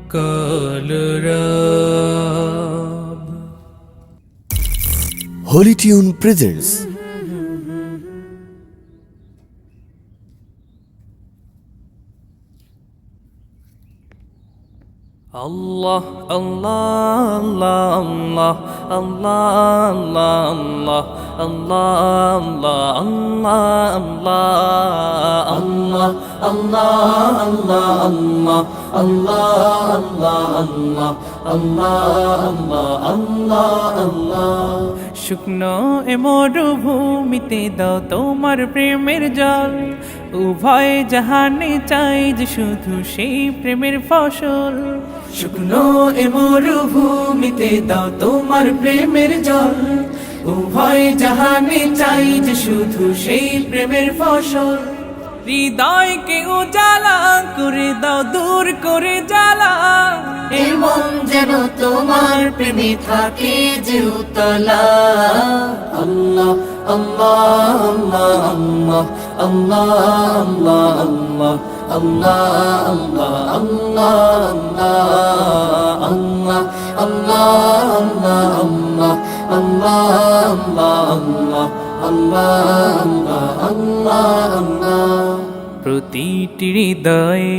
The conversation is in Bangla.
Kalarab Holy Tune presents Allah, Allah, Allah, Allah, Allah, Allah, Allah, Allah, Allah, Allah, Allah, শুকনো এ মরুভূমিতে দাও তোমার প্রেমের জল, উভয় জাহানে চাই যে শুধু সেই প্রেমের ফসল। শুকনো এ মরুভূমিতে দাও তোমার প্রেমের জল, উভয় জাহানে চাই যে শুধু সেই প্রেমের ফসল। হৃদয়কে উজালা করে দাও, দূর করে জ্বালা, এমন যেন তোমার প্রেমে থাকে যে উতলা। আল্লাহ আল্লাহ আল্লাহ আল্লাহ আল্লাহ আল্লাহ আল্লাহ আল্লাহ আল্লাহ আল্লাহ আল্লাহ আল্লাহ, প্রতিটি হৃদয়ে